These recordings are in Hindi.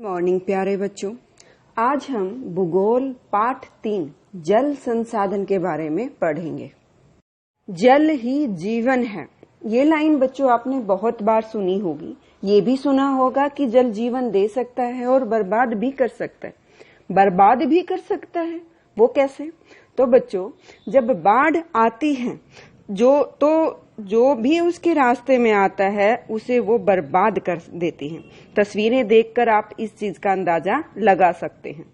मॉर्निंग प्यारे बच्चों, आज हम भूगोल पाठ 3 जल संसाधन के बारे में पढ़ेंगे। जल ही जीवन है। ये लाइन बच्चों आपने बहुत बार सुनी होगी। ये भी सुना होगा कि जल जीवन दे सकता है और बर्बाद भी कर सकता है। बर्बाद भी कर सकता है, वो कैसे? तो बच्चों, जब बाढ़ आती है जो भी उसके रास्ते में आता है उसे वो बर्बाद कर देती है। तस्वीरें देखकर आप इस चीज का अंदाजा लगा सकते हैं।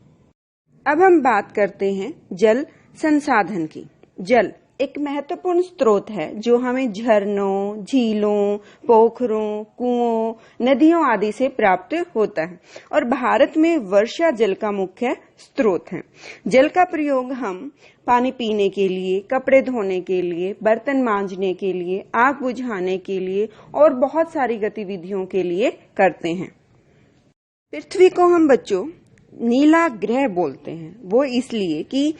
अब हम बात करते हैं जल संसाधन की। जल एक महत्वपूर्ण स्रोत है जो हमें झरनों, झीलों, पोखरों, कुओं, नदियों आदि से प्राप्त होता है और भारत में वर्षा जल का मुख्य स्रोत है। जल का प्रयोग हम पानी पीने के लिए, कपड़े धोने के लिए, बर्तन मांजने के लिए, आग बुझाने के लिए और बहुत सारी गतिविधियों के लिए करते हैं। पृथ्वी को हम बच्चों नीला ग्रह बोलते हैं। वो इसलिए कि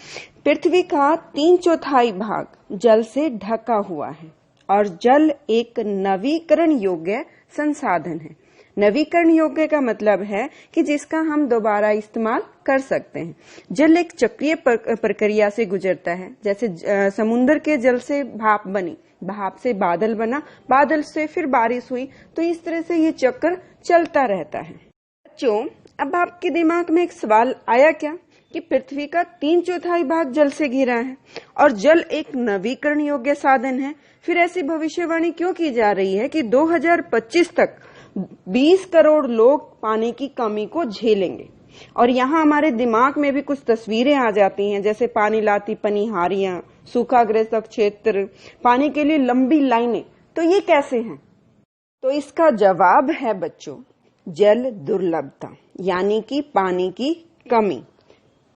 पृथ्वी का 3/4 भाग जल से ढका हुआ है और जल एक नवीकरण योग्य संसाधन है। नवीकरण योग्य का मतलब है कि जिसका हम दोबारा इस्तेमाल कर सकते हैं। जल एक चक्रीय प्रक्रिया से गुजरता है। जैसे समुद्र के जल से भाप बनी, भाप से बादल बना, बादल से फिर बारिश हुई, तो इस तरह से ये चक्र चलता रहता है। बच्चों, अब आपके दिमाग में एक सवाल आया क्या कि पृथ्वी का 3/4 भाग जल से घिरा है और जल एक नवीकरण योग्य साधन है। फिर ऐसी भविष्यवाणी क्यों की जा रही है कि 2025 तक 20 करोड़ लोग पानी की कमी को झेलेंगे? और यहाँ हमारे दिमाग में भी कुछ तस्वीरें आ जाती हैं, जैसे पानी लाती पनिहारियां, सूखाग्रस्त क्षेत्र, पानी के लिए लंबी लाइनें। तो ये कैसे हैं? तो इसका जवाब है बच्चों, जल दुर्लभता, यानी कि पानी की कमी।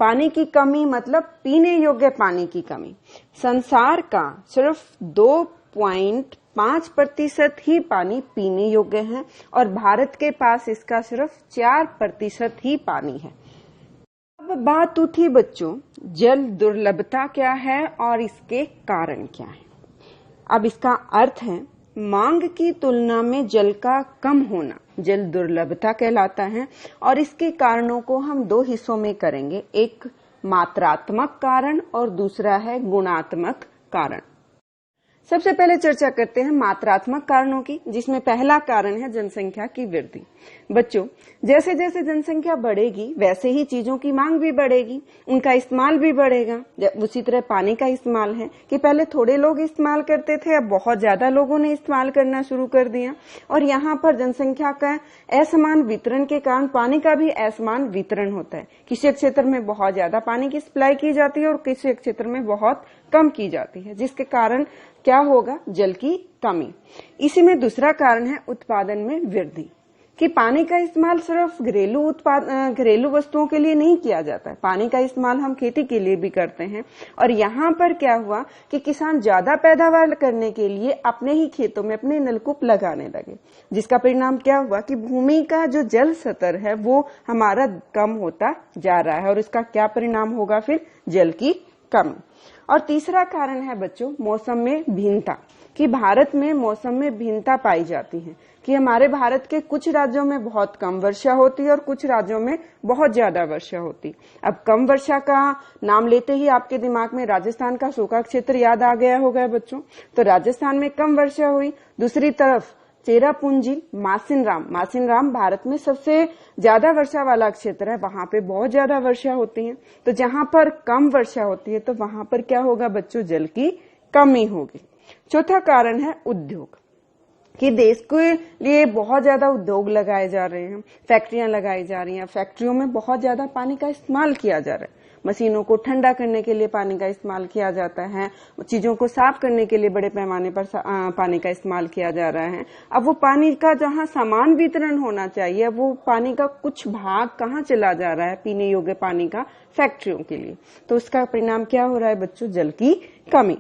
पानी की कमी मतलब पीने योग्य पानी की कमी। संसार का सिर्फ 2.5% ही पानी पीने योग्य है और भारत के पास इसका सिर्फ 4% ही पानी है। अब बात उठी बच्चों, जल दुर्लभता क्या है और इसके कारण क्या है। अब इसका अर्थ है मांग की तुलना में जल का कम होना जल दुर्लभता कहलाता है और इसके कारणों को हम 2 हिस्सों में करेंगे, एक मात्रात्मक कारण और दूसरा है गुणात्मक कारण। सबसे पहले चर्चा करते हैं मात्रात्मक कारणों की, जिसमें पहला कारण है जनसंख्या की वृद्धि। बच्चों, जैसे जैसे जनसंख्या बढ़ेगी वैसे ही चीजों की मांग भी बढ़ेगी, उनका इस्तेमाल भी बढ़ेगा। उसी तरह पानी का इस्तेमाल है कि पहले थोड़े लोग इस्तेमाल करते थे, अब बहुत ज्यादा लोगों ने इस्तेमाल करना शुरू कर दिया और यहाँ पर जनसंख्या का असमान वितरण के कारण पानी का भी असमान वितरण होता है। किसी क्षेत्र में बहुत ज्यादा पानी की सप्लाई की जाती है और किसी क्षेत्र में बहुत कम की जाती है, जिसके कारण क्या होगा? जल की कमी। इसी में दूसरा कारण है उत्पादन में वृद्धि, कि पानी का इस्तेमाल सिर्फ घरेलू वस्तुओं के लिए नहीं किया जाता है। पानी का इस्तेमाल हम खेती के लिए भी करते हैं और यहाँ पर क्या हुआ कि किसान ज्यादा पैदावार करने के लिए अपने ही खेतों में अपने नलकूप लगाने लगे, जिसका परिणाम क्या हुआ कि भूमि का जो जल स्तर है वो हमारा कम होता जा रहा है और इसका क्या परिणाम होगा? फिर जल की कमी। और तीसरा कारण है बच्चों मौसम में भिन्नता, कि भारत में मौसम में भिन्नता पाई जाती है, कि हमारे भारत के कुछ राज्यों में बहुत कम वर्षा होती है और कुछ राज्यों में बहुत ज्यादा वर्षा होती। अब कम वर्षा का नाम लेते ही आपके दिमाग में राजस्थान का सूखा क्षेत्र याद आ गया होगा बच्चों। तो राजस्थान में कम वर्षा हुई। दूसरी तरफ चेरापूंजी, मासिनराम भारत में सबसे ज्यादा वर्षा वाला क्षेत्र है, वहां पे बहुत ज्यादा वर्षा होती है। तो जहां पर कम वर्षा होती है तो वहां पर क्या होगा बच्चों? जल की कमी होगी। चौथा कारण है उद्योग, कि देश के लिए बहुत ज्यादा उद्योग लगाए जा रहे हैं, फैक्ट्रियां लगाई जा रही हैं, फैक्ट्रियों में बहुत ज्यादा पानी का इस्तेमाल किया जा रहा है। मशीनों को ठंडा करने के लिए पानी का इस्तेमाल किया जाता है, चीजों को साफ करने के लिए बड़े पैमाने पर पानी का इस्तेमाल किया जा रहा है। अब वो पानी का जहां समान वितरण होना चाहिए, वो पानी का कुछ भाग कहाँ चला जा रहा है पीने योग्य पानी का? फैक्ट्रियों के लिए। तो उसका परिणाम क्या हो रहा है बच्चों? जल की कमी।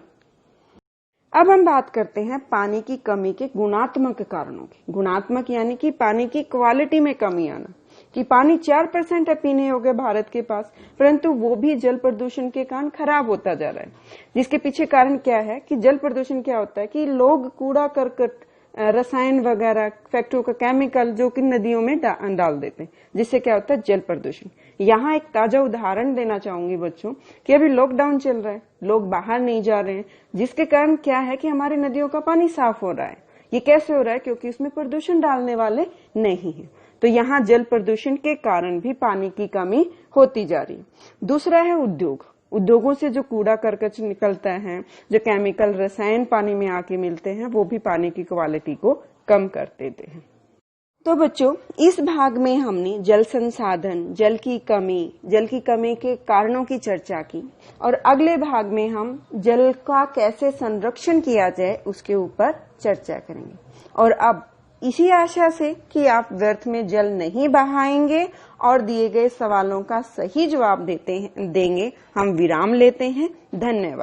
अब हम बात करते हैं पानी की कमी के गुणात्मक कारणों की। गुणात्मक यानी कि पानी की क्वालिटी में कमी आना, कि पानी 4% है पीने योग्य भारत के पास, परंतु वो भी जल प्रदूषण के कारण खराब होता जा रहा है। जिसके पीछे कारण क्या है कि जल प्रदूषण क्या होता है कि लोग कूड़ा करकट रसायन वगैरह फैक्ट्रियों का केमिकल जो कि नदियों में डाल देते हैं, जिससे क्या होता है जल प्रदूषण। यहाँ एक ताजा उदाहरण देना चाहूंगी बच्चों कि अभी लॉकडाउन चल रहा है, लोग बाहर नहीं जा रहे हैं, जिसके कारण क्या है कि हमारी नदियों का पानी साफ हो रहा है। ये कैसे हो रहा है? क्योंकि उसमें प्रदूषण डालने वाले नहीं है। तो यहाँ जल प्रदूषण के कारण भी पानी की कमी होती जा रही है। दूसरा है उद्योग। उद्योगों से जो कूड़ा करकट निकलता है, जो केमिकल रसायन पानी में आके मिलते हैं, वो भी पानी की क्वालिटी को कम कर देते हैं। तो बच्चों, इस भाग में हमने जल संसाधन, जल की कमी के कारणों की चर्चा की, और अगले भाग में हम जल का कैसे संरक्षण किया जाए उसके ऊपर चर्चा करेंगे। और अब इसी आशा से कि आप व्यर्थ में जल नहीं बहाएंगे और दिए गए सवालों का सही जवाब देंगे, हम विराम लेते हैं। धन्यवाद।